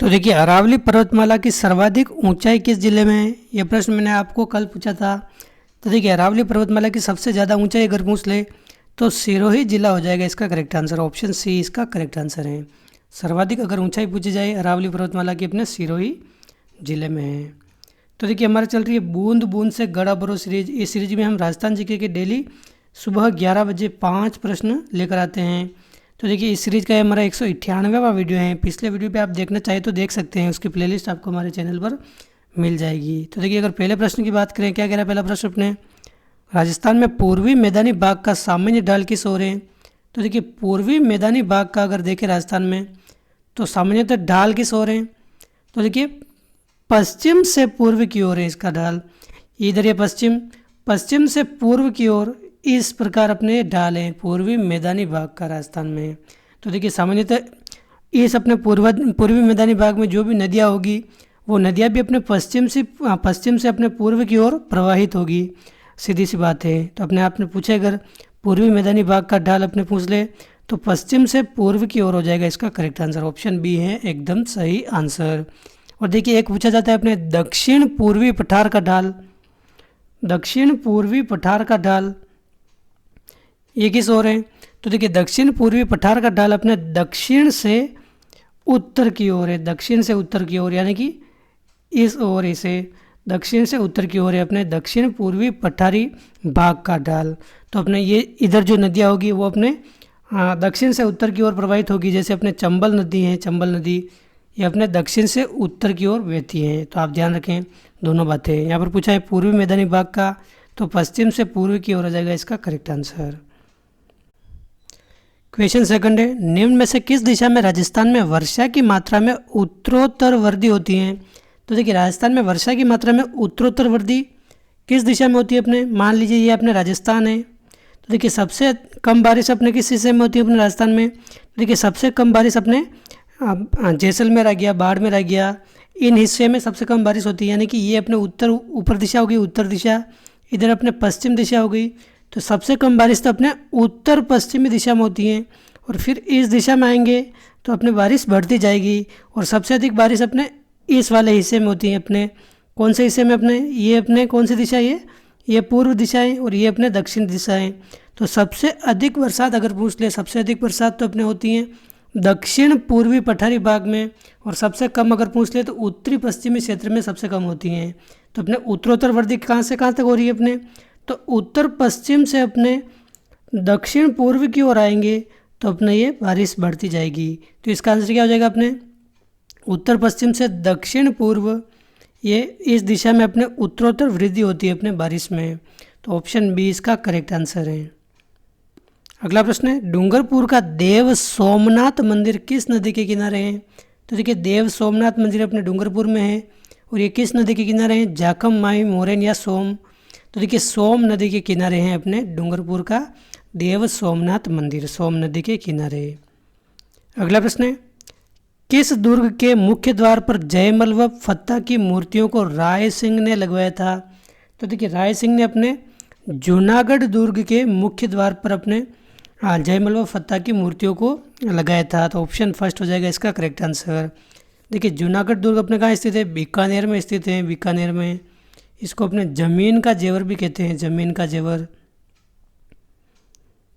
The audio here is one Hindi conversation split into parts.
तो देखिए, अरावली पर्वतमाला की सर्वाधिक ऊंचाई किस जिले में है? यह प्रश्न मैंने आपको कल पूछा था। तो देखिए, अरावली पर्वतमाला की सबसे ज़्यादा ऊंचाई अगर पूछ ले तो सिरोही जिला हो जाएगा इसका करेक्ट आंसर। ऑप्शन सी इसका करेक्ट आंसर है। सर्वाधिक अगर ऊंचाई पूछी जाए अरावली पर्वतमाला की अपने सिरोही जिले में है। तो देखिए, हमारा चल रही है बूंद बूंद से गड़ा भरो सीरीज। इस सीरीज में हम राजस्थान जीके के डेली सुबह 11 बजे 5 प्रश्न लेकर आते हैं। तो देखिए, इस सीरीज़ का हमारा 198वां वीडियो है। पिछले वीडियो पे आप देखना चाहे तो देख सकते हैं, उसकी प्लेलिस्ट आपको हमारे चैनल पर मिल जाएगी। तो देखिए, अगर पहले प्रश्न की बात करें, क्या कह रहा है पहला प्रश्न अपने, राजस्थान में पूर्वी मैदानी भाग का सामान्य ढाल किस ओर है? तो देखिए, पूर्वी मैदानी भाग का अगर देखें राजस्थान में तो सामान्यतः ढाल किस ओर है? तो देखिए, पश्चिम से पूर्व की ओर है इसका ढाल। इधर ये पश्चिम से पूर्व की ओर इस प्रकार अपने ढाल हैं पूर्वी मैदानी भाग का राजस्थान में। तो देखिए, सामान्यतः इस अपने पूर्वी मैदानी भाग में जो भी नदियाँ होगी वो नदियाँ भी अपने पश्चिम से अपने पूर्व की ओर प्रवाहित होगी, सीधी सी बात है। तो अपने आपने पूछे अगर पूर्वी मैदानी भाग का ढाल अपने पूछ ले तो पश्चिम से पूर्व की ओर हो जाएगा इसका करेक्ट आंसर। ऑप्शन बी है एकदम सही आंसर। और देखिए, एक पूछा जाता है अपने दक्षिण पूर्वी पठार का ढाल। दक्षिण पूर्वी पठार का ढाल ये किस ओर है? तो देखिए, दक्षिण पूर्वी पठार का ढाल अपने दक्षिण से उत्तर की ओर है। दक्षिण से उत्तर की ओर यानी कि इस ओर, इसे दक्षिण से उत्तर की ओर है अपने दक्षिण पूर्वी पठारी भाग का ढाल। तो अपने ये इधर जो नदियाँ होगी वो अपने दक्षिण से उत्तर की ओर प्रवाहित होगी। जैसे अपने चंबल नदी है, चंबल नदी ये अपने दक्षिण से उत्तर की ओर बहती है। तो आप ध्यान रखें दोनों बातें। यहाँ पर पूछा है पूर्वी मैदानी भाग का, तो पश्चिम से पूर्व की ओर हो जाएगा इसका करेक्ट आंसर। क्वेश्चन सेकंड है, निम्न में से किस दिशा में राजस्थान में वर्षा की मात्रा में उत्तरोत्तर वृद्धि होती है? तो देखिए, राजस्थान में वर्षा की मात्रा में उत्तरोत्तर वृद्धि किस दिशा में होती है अपने? मान लीजिए ये अपने राजस्थान है, तो देखिए सबसे कम बारिश अपने किस हिस्से में होती है अपने राजस्थान में? देखिए, सबसे कम बारिश अपने जैसलमेर आ गया, बाड़मेर आ गया, इन हिस्से में सबसे कम बारिश होती है। यानी कि ये अपने ऊपर दिशा हो गई उत्तर दिशा, इधर अपने पश्चिम दिशा हो गई। तो सबसे कम बारिश तो अपने उत्तर पश्चिमी दिशा में होती है। और फिर इस दिशा में आएंगे तो अपने बारिश बढ़ती जाएगी। और सबसे अधिक बारिश अपने इस वाले हिस्से में होती है। अपने कौन से हिस्से में अपने, ये अपने कौन सी दिशा है? ये पूर्व दिशा है और ये अपने दक्षिण दिशा है। तो सबसे अधिक बरसात अगर पूछ ले, सबसे अधिक बरसात तो अपने होती है दक्षिण पूर्वी पठारी भाग में। और सबसे कम अगर पूछ ले तो उत्तरी पश्चिमी क्षेत्र में सबसे कम होती हैं। तो अपने उत्तरोत्तर वृद्धि कहाँ से कहाँ तक हो रही है अपने? तो उत्तर पश्चिम से अपने दक्षिण पूर्व की ओर आएंगे तो अपने ये बारिश बढ़ती जाएगी। तो इसका आंसर क्या हो जाएगा अपने? उत्तर पश्चिम से दक्षिण पूर्व, ये इस दिशा में अपने उत्तरोत्तर वृद्धि होती है अपने बारिश में। तो ऑप्शन बी इसका करेक्ट आंसर है। अगला प्रश्न है, डूंगरपुर का देव सोमनाथ मंदिर किस नदी के किनारे है? तो देखिए, देव सोमनाथ मंदिर अपने डूंगरपुर में है और ये किस नदी के किनारे हैं? जाखम, माही, मोरेन या सोम? तो देखिए, सोम नदी के किनारे हैं अपने डूंगरपुर का देव सोमनाथ मंदिर, सोम नदी के किनारे। अगला प्रश्न है, किस दुर्ग के मुख्य द्वार पर जयमल व फत्ता की मूर्तियों को राय सिंह ने लगवाया था? तो देखिए, राय सिंह ने अपने जूनागढ़ दुर्ग के मुख्य द्वार पर अपने जयमल व फत्ता की मूर्तियों को लगाया था। तो ऑप्शन फर्स्ट हो जाएगा इसका करेक्ट आंसर। देखिए, जूनागढ़ दुर्ग अपने कहाँ स्थित है? बीकानेर में स्थित है, बीकानेर में। इसको अपने ज़मीन का जेवर भी कहते हैं, ज़मीन का जेवर।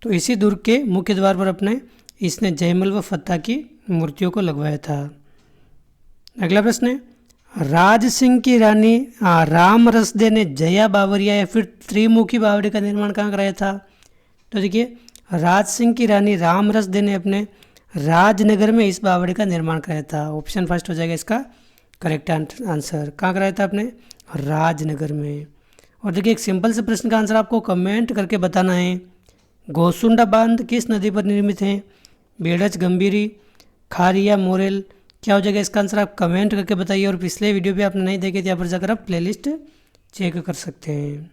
तो इसी दुर्ग के मुख्य द्वार पर अपने इसने जयमल व फत्ता की मूर्तियों को लगवाया था। अगला प्रश्न है, राज सिंह की रानी राम रसदे ने जया बावरिया या फिर त्रिमुखी बावड़ी का निर्माण कहाँ कराया था? तो देखिए, राज सिंह की रानी राम रसदे ने अपने राजनगर में इस बावड़ी का निर्माण कराया था। ऑप्शन फर्स्ट हो जाएगा इसका करेक्ट आंसर। कहाँ कराया था आपने? राजनगर में। और देखिए, एक सिंपल से प्रश्न का आंसर आपको कमेंट करके बताना है। गोसुंडा बांध किस नदी पर निर्मित है? बेड़च, गंभीरी, खारी या मोरेल? क्या हो जाएगा इसका आंसर? आप कमेंट करके बताइए। और पिछले वीडियो भी आपने नहीं देखे थे, यहाँ पर जाकर आप प्लेलिस्ट चेक कर सकते हैं।